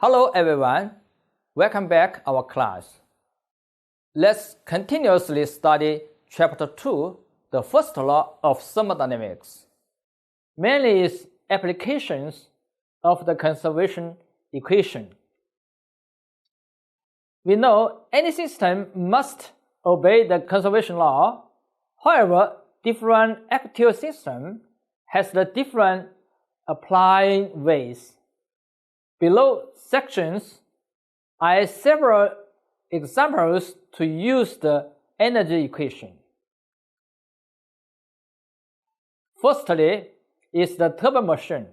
Hello everyone, welcome back our class. Let's continuously study Chapter 2, the first law of thermodynamics. Mainly is applications of the conservation equation. We know any system must obey the conservation law. However, different actual system has the different applying ways. Below sections are several examples to use the energy equation. Firstly is the turbo machine.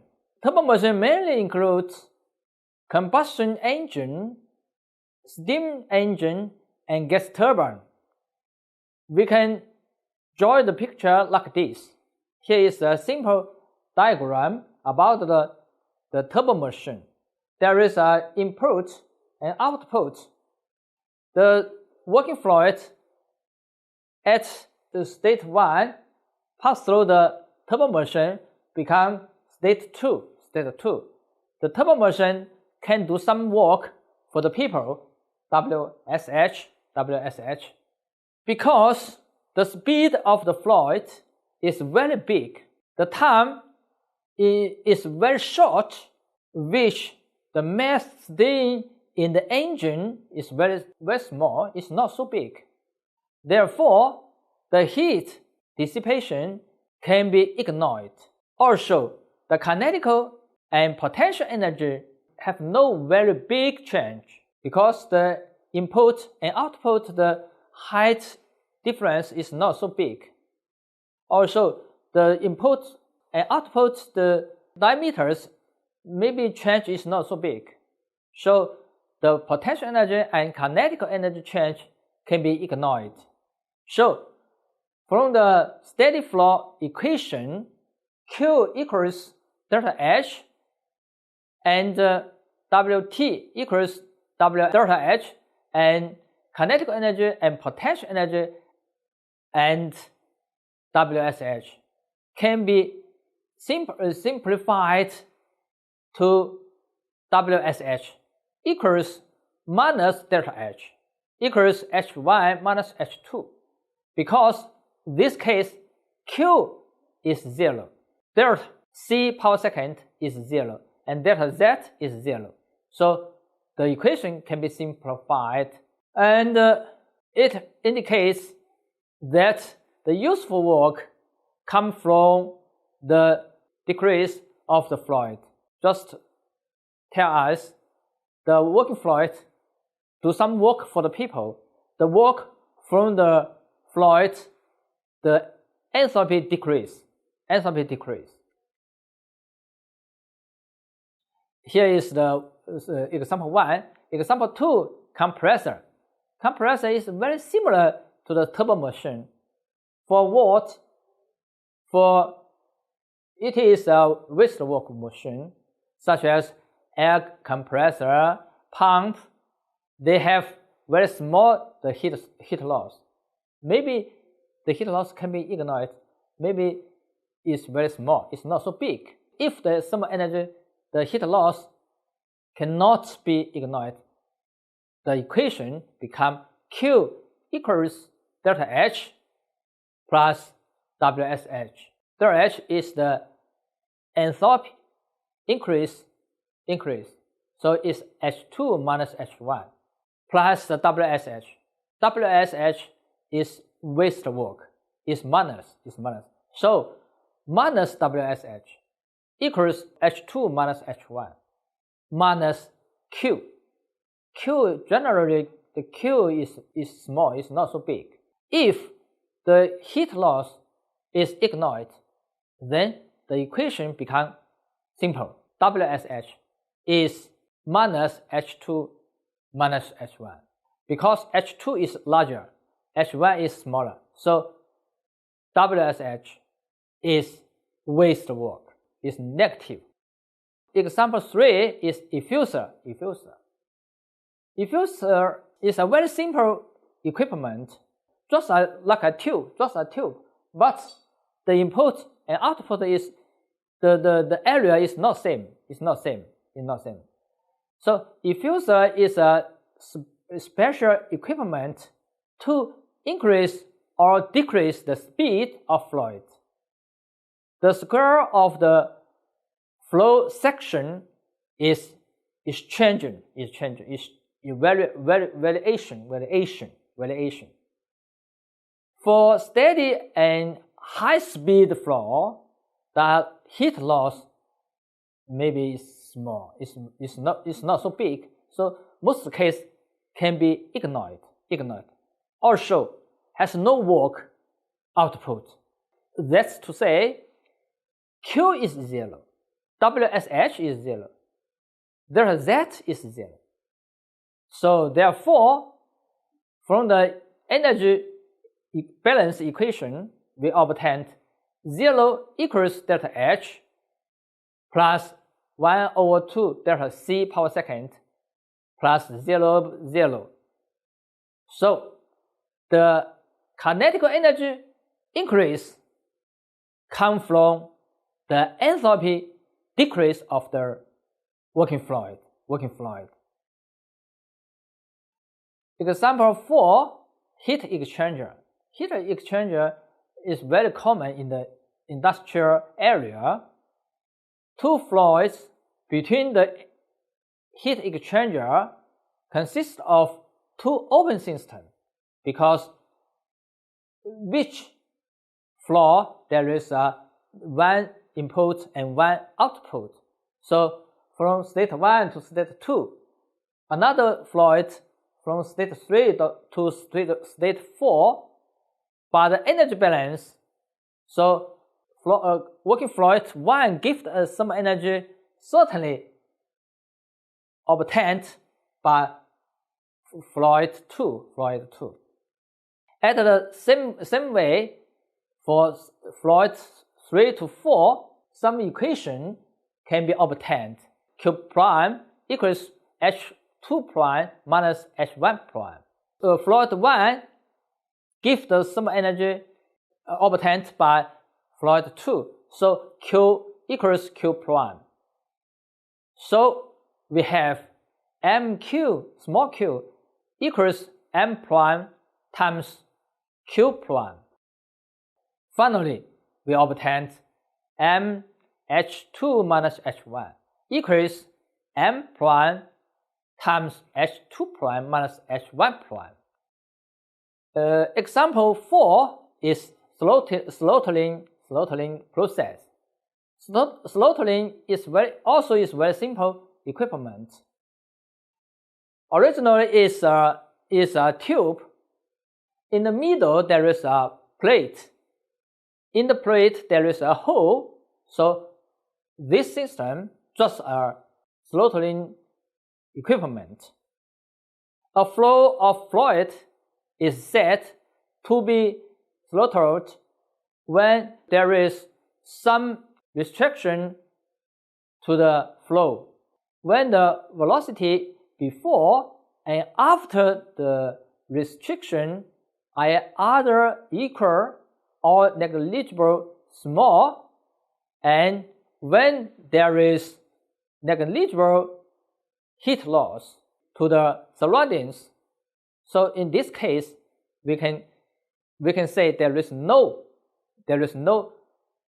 Turbo machine mainly includes combustion engine, steam engine, and gas turbine. We can draw the picture like this. Here is a simple diagram about the turbo machine. There is an input and output. The working fluid at the state 1 pass through the turbo machine become state 2. The turbo machine can do some work for the people, WSH. Because the speed of the fluid is very big, the time is very short, which the mass staying in the engine is very small, it's not so big. Therefore, the heat dissipation can be ignored. Also, the kinetical and potential energy have no very big change because the input and output, the height difference is not so big. Also, the input and output, the diameters maybe change is not so big. So the potential energy and kinetical energy change can be ignored. So from the steady flow equation, Q equals delta H and Wt equals W delta H, and kinetic energy and potential energy and WSH can be simplified to WSH equals minus delta H equals H1 minus H2, because in this case Q is 0, delta C power second is 0, and delta Z is 0. So the equation can be simplified, and it indicates that the useful work comes from the decrease of the fluid. Just tell us the working fluid do some work for the people. The work from the fluid, the enthalpy decrease. Here is the example 1. Example 2, compressor. Compressor is very similar to the turbo machine. For what? For it is a waste work machine, such as air compressor, pump. They have very small the heat loss. Maybe the heat loss can be ignored. Maybe it's very small. It's not so big. If the thermal energy, the heat loss cannot be ignored, the equation become Q equals delta H plus WSH. Delta H is the enthalpy increase. So it's H2 minus H1 plus the WSH. WSH is waste work. It's minus. So minus WSH equals H2 minus H1 minus Q. Q generally, the Q is small, it's not so big. If the heat loss is ignored, then the equation becomes simple. WSH is minus H2 minus H1. Because H2 is larger, H1 is smaller. So WSH is waste work, is negative. Example 3 is effuser. Effuser is a very simple equipment, just like a tube, but the input and output is the area is not same. So diffuser is a special equipment to increase or decrease the speed of fluid. The square of the flow section is changing, is variation. For steady and high-speed flow, the heat loss maybe is small. It's not so big. So most cases can be ignored. Also has no work output. That's to say, Q is 0, WSH is 0, delta Z is 0. So therefore, from the energy balance equation, we obtained 0 equals delta H plus 1 over 2 delta C power second plus 0. So the kinetic energy increase comes from the enthalpy decrease of the working fluid. Example 4, heat exchanger. Heat exchanger is very common in the industrial area. Two fluids between the heat exchanger consist of two open systems because which flow there is one input and one output. So from state 1 to state 2, another fluid from state 3 to state 4, but the energy balance, so working fluid 1 gives us some energy certainly obtained by fluid 2. At the same way, for fluid 3 to 4, some equation can be obtained. Q prime equals H2 prime minus H1 prime. Fluid 1 gives us some energy obtained by fluid 2. So Q equals Q prime. So we have MQ, small q, equals M prime times Q prime. Finally, we obtained MH2 minus H1 equals M prime times H2 prime minus H1 prime. Example 4 is throttling process. Throttling is very simple equipment. Originally is a tube. In the middle there is a plate. In the plate there is a hole. So this system just a throttling equipment. A flow of fluid is said to be throttled when there is some restriction to the flow. When the velocity before and after the restriction are either equal or negligible small, and when there is negligible heat loss to the surroundings. So in this case, we can say there is no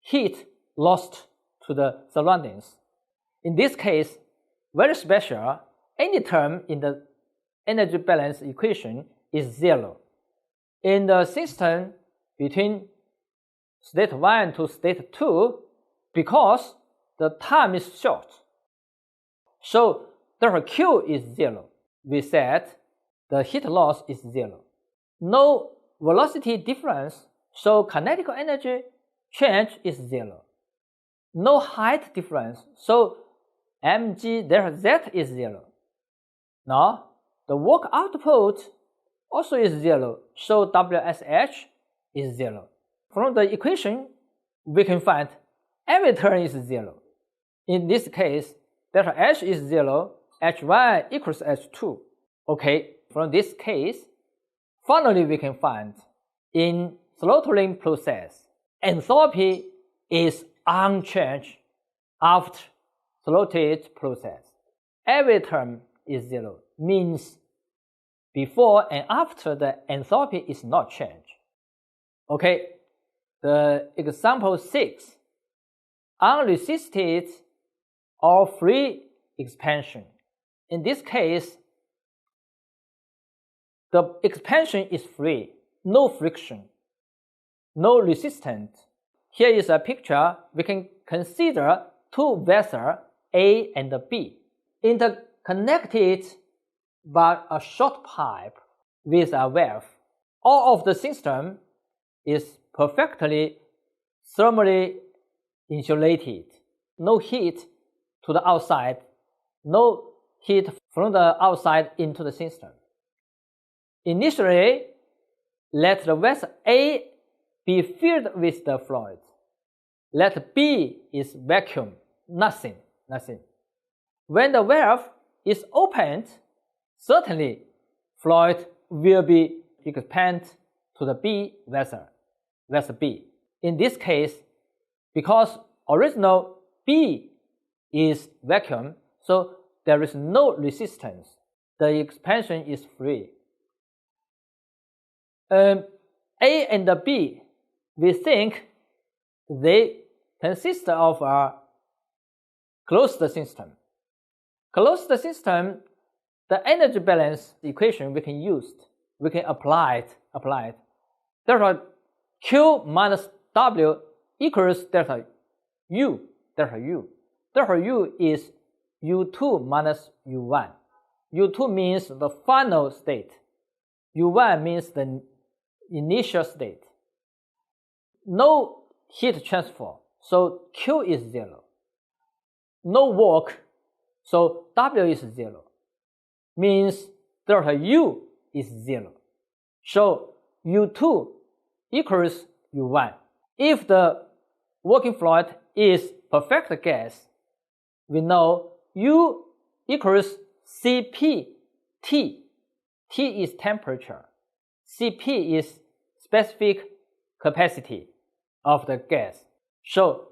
heat lost to the surroundings. In this case, very special, any term in the energy balance equation is 0. In the system between state 1 to state 2, because the time is short, so delta Q is 0. We said the heat loss is 0. No velocity difference, so kinetic energy change is 0. No height difference, so mg delta Z is 0. Now, the work output also is 0, so WSH is 0. From the equation, we can find every term is 0. In this case, delta H is 0, H1 equals H2. Okay, from this case, finally we can find in throttling process, enthalpy is unchanged after throttled process. every term is 0, means before and after the enthalpy is not changed. Okay, the example 6, unresisted or free expansion. In this case, the expansion is free, no friction, no resistance. Here is a picture. We can consider two vessels A and B interconnected by a short pipe with a valve. All of the system is perfectly thermally insulated. No heat to the outside, no heat from the outside into the system. Initially, let the vessel A be filled with the fluid. Let B is vacuum, nothing. When the valve is opened, certainly fluid will be expanded to the B vessel B. In this case, because original B is vacuum, so there is no resistance. The expansion is free. A and B, we think they consist of a closed system. Closed system, the energy balance equation we can use, we can apply it. Delta Q minus W equals delta U. Delta U is U2 minus U1. U2 means the final state. U1 means the initial state. No heat transfer, so Q is 0. No work, so W is 0. Means delta U is 0. So U2 equals U1. If the working fluid is perfect gas, we know U equals Cp T. T is temperature. Cp is specific capacity of the gas. So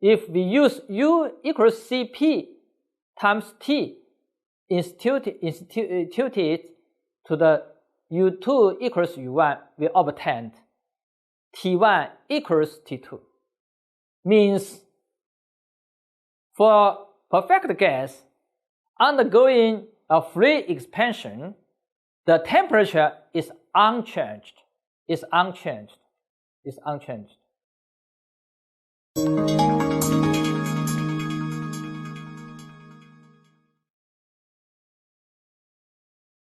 if we use U equals Cp times T instituted to the U2 equals U1, we obtained T1 equals T2. Means for perfect gas undergoing a free expansion, the temperature is unchanged.